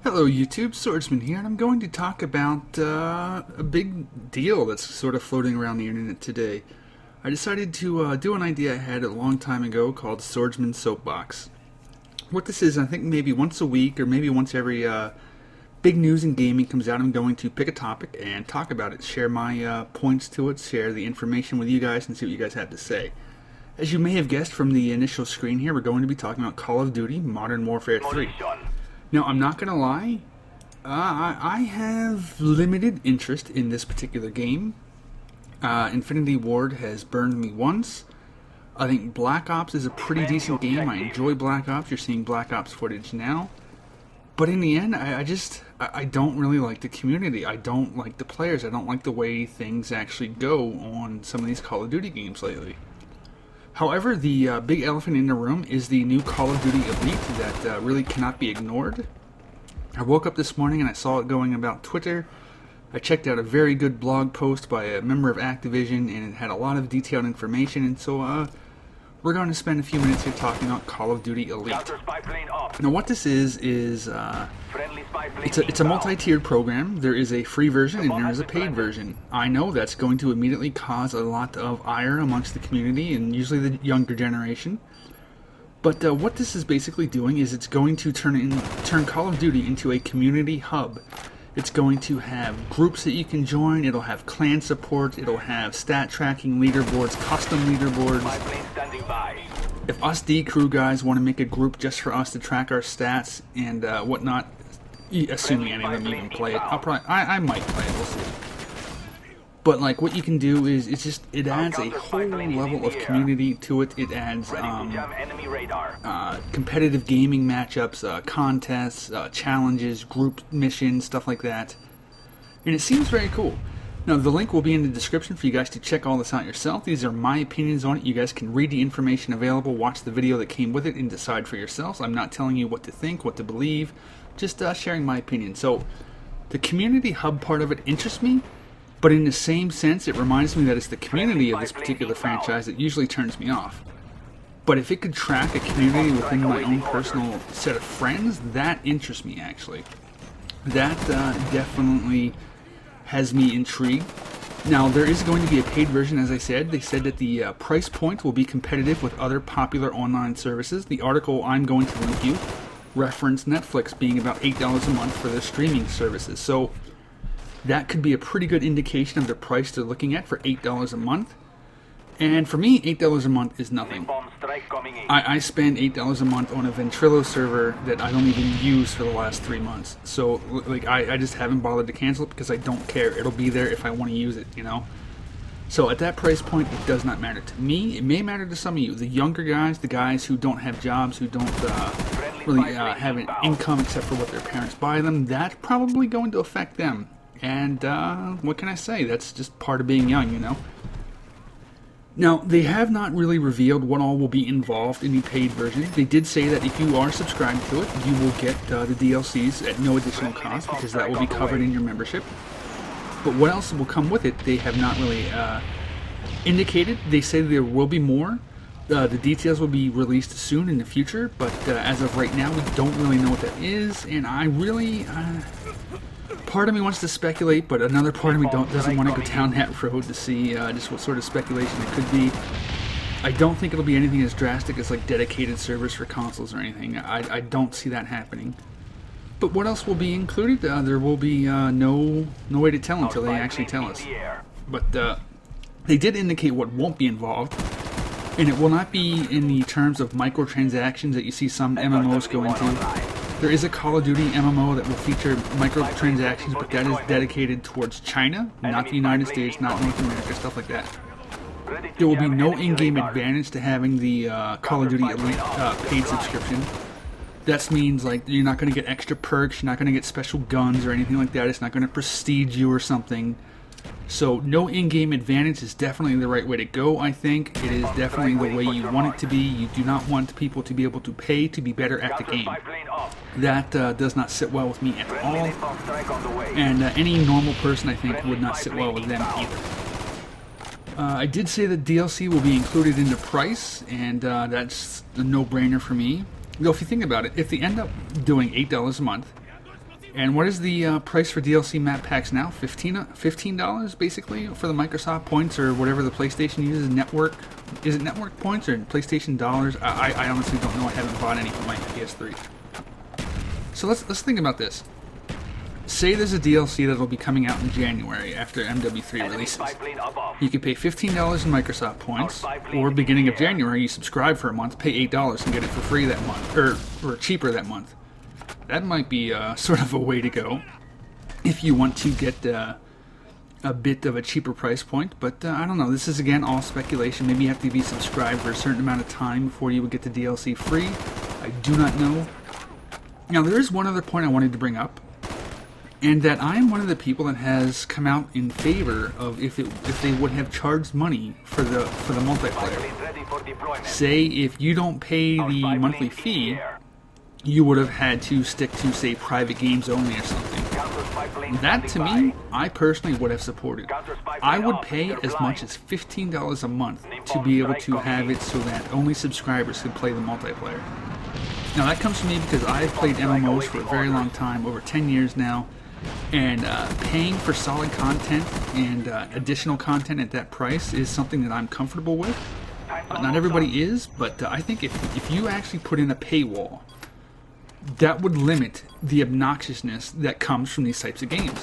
Hello YouTube, Swordsman here, and I'm going to talk about a big deal that's sort of floating around the internet today. I decided to do an idea I had a long time ago called Swordsman Soapbox. What this is, I think maybe once a week or maybe once every big news in gaming comes out, I'm going to pick a topic and talk about it, share my points to it, share the information with you guys, and see what you guys have to say. As you may have guessed from the initial screen here, we're going to be talking about Call of Duty Modern Warfare 3. Now, I'm not going to lie, I have limited interest in this particular game. Infinity Ward has burned me once. I think Black Ops is a pretty decent game. I enjoy Black Ops. You're seeing Black Ops footage now. But in the end, I don't really like the community. I don't like the players. I don't like the way things actually go on some of these Call of Duty games lately. However, the big elephant in the room is the new Call of Duty Elite that really cannot be ignored. I woke up this morning and I saw it going about Twitter. I checked out a very good blog post by a member of Activision, and it had a lot of detailed information, and so we're going to spend a few minutes here talking about Call of Duty Elite. Now what this is it's a multi-tiered program. There is a free version and there is a paid version. I know that's going to immediately cause a lot of ire amongst the community and usually the younger generation. But what this is basically doing is it's going to turn Call of Duty into a community hub. It's going to have groups that you can join, it'll have clan support, it'll have stat tracking leaderboards, custom leaderboards. If us D crew guys want to make a group just for us to track our stats and whatnot, assuming any of them even play it, I might play it, we'll see. But like what you can do is it adds a whole level of community to it. It adds competitive gaming matchups, contests, challenges, group missions, stuff like that. And it seems very cool. Now the link will be in the description for you guys to check all this out yourself. These are my opinions on it. You guys can read the information available, watch the video that came with it, and decide for yourselves. I'm not telling you what to think, what to believe, just sharing my opinion. So the community hub part of it interests me. But in the same sense, it reminds me that it's the community of this particular franchise that usually turns me off. But if it could track a community within my own personal set of friends, that interests me actually. That definitely has me intrigued. Now, there is going to be a paid version, as I said. They said that the price point will be competitive with other popular online services. The article I'm going to link you referenced Netflix being about $8 a month for their streaming services. So that could be a pretty good indication of the price they're looking at for $8 a month. And for me, $8 a month is nothing. I spend $8 a month on a Ventrilo server that I don't even use for the last 3 months. So like I just haven't bothered to cancel it because I don't care. It'll be there if I want to use it, you know? So at that price point, it does not matter to me. It may matter to some of you. The younger guys, the guys who don't have jobs, who don't really have an income except for what their parents buy them, that's probably going to affect them. And what can I say? That's just part of being young, you know? Now, they have not really revealed what all will be involved in the paid version. They did say that if you are subscribed to it, you will get the DLCs at no additional cost because that will be covered in your membership. But what else will come with it, they have not really indicated. They say there will be more. The details will be released soon in the future, but as of right now, we don't really know what that is, and I really... part of me wants to speculate, but another part of me doesn't want to go down that road to see just what sort of speculation it could be. I don't think it'll be anything as drastic as like dedicated servers for consoles or anything. I don't see that happening. But what else will be included? There will be no way to tell until they actually tell us. But they did indicate what won't be involved, and it will not be in the terms of microtransactions that you see some MMOs go into. There is a Call of Duty MMO that will feature microtransactions, but that is dedicated towards China, not the United States, not North America, stuff like that. There will be no in-game advantage to having the Call of Duty Elite paid subscription. That means like you're not going to get extra perks, you're not going to get special guns or anything like that. It's not going to prestige you or something. So no in-game advantage is definitely the right way to go, I think. It is definitely the way you want it to be. You do not want people to be able to pay to be better at the game. That does not sit well with me at all. And any normal person, I think, would not sit well with them either. I did say that DLC will be included in the price, and that's a no-brainer for me. Though if you think about it, if they end up doing $8 a month, And what is the price for DLC map packs now? $15 basically for the Microsoft points or whatever the PlayStation uses. Network, is it network points or PlayStation dollars? I honestly don't know. I haven't bought any for my PS3. So let's think about this. Say there's a DLC that'll be coming out in January after MW3 releases. You can pay $15 in Microsoft points, or beginning of January you subscribe for a month, pay $8 and get it for free that month, or cheaper that month. That might be sort of a way to go if you want to get a bit of a cheaper price point, but I don't know. This is again all speculation. Maybe you have to be subscribed for a certain amount of time before you would get the DLC free. I do not know. Now there is one other point I wanted to bring up. And that I am one of the people that has come out in favor of if they would have charged money for the multiplayer. Say if you don't pay the monthly fee, you would have had to stick to, say, private games only or something. That to me, I personally would have supported. I would pay as much as $15 a month to be able to have it so that only subscribers could play the multiplayer. Now that comes from me because I've played MMOs for a very long time, over 10 years now. And paying for solid content and additional content at that price is something that I'm comfortable with. Not everybody is, but I think if you actually put in a paywall, that would limit the obnoxiousness that comes from these types of games.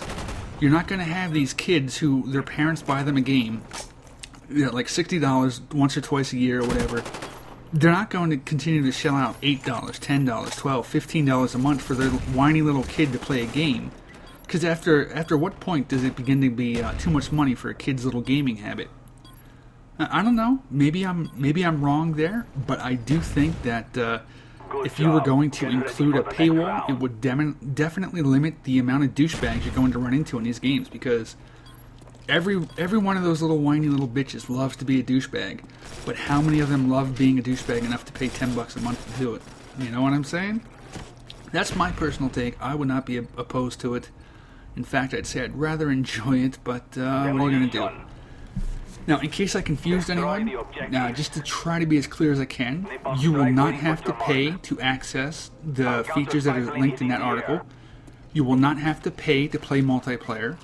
You're not going to have these kids who their parents buy them a game, like $60 once or twice a year or whatever. They're not going to continue to shell out $8, $10, $12, $15 a month for their whiny little kid to play a game. Because after what point does it begin to be too much money for a kid's little gaming habit? I don't know. Maybe I'm wrong there, but I do think that if you were going to include a paywall, it would definitely limit the amount of douchebags you're going to run into in these games. Because every one of those little whiny little bitches loves to be a douchebag, but how many of them love being a douchebag enough to pay $10 a month to do it? You know what I'm saying? That's my personal take. I would not be opposed to it. In fact, I'd say I'd rather enjoy it, but what are you going to do? Now, in case I confused anyone, just to try to be as clear as I can, you will not have to pay to access the features that are linked in that article. You will not have to pay to play multiplayer.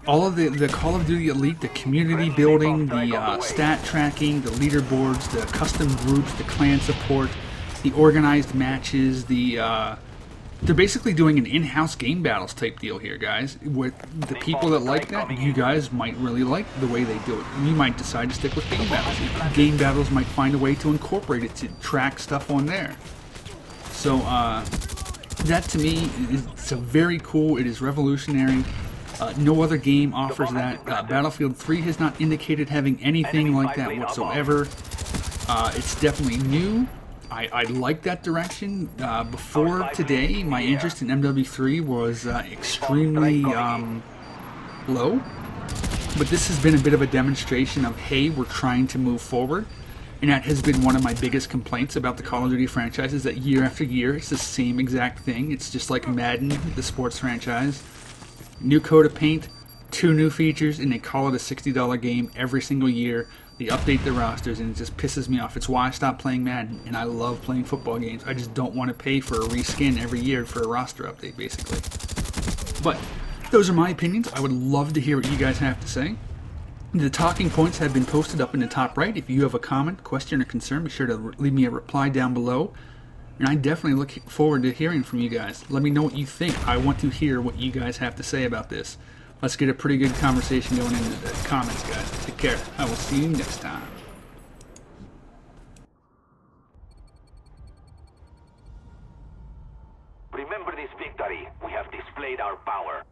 All of the Call of Duty Elite, the community building, the stat tracking, the leaderboards, the custom groups, the clan support, the organized matches, they're basically doing an in-house game battles type deal here, guys. With the people that like that, you guys might really like the way they do it. You might decide to stick with game battles. Game battles might find a way to incorporate it to track stuff on there. So that to me is very cool. It is revolutionary. No other game offers that. Battlefield 3 has not indicated having anything like that whatsoever. It's definitely new. I like that direction. Before today, my interest in MW3 was extremely low. But this has been a bit of a demonstration of, hey, we're trying to move forward. And that has been one of my biggest complaints about the Call of Duty franchise, is that year after year, it's the same exact thing. It's just like Madden, the sports franchise. New coat of paint, 2 new features, and they call it a $60 game every single year. They update the rosters, and it just pisses me off. It's why I stopped playing Madden, and I love playing football games. I just don't want to pay for a reskin every year for a roster update, basically. But those are my opinions. I would love to hear what you guys have to say. The talking points have been posted up in the top right. If you have a comment, question, or concern, be sure to leave me a reply down below. And I definitely look forward to hearing from you guys. Let me know what you think. I want to hear what you guys have to say about this. Let's get a pretty good conversation going into the comments, guys. Take care. I will see you next time. Remember this victory. We have displayed our power.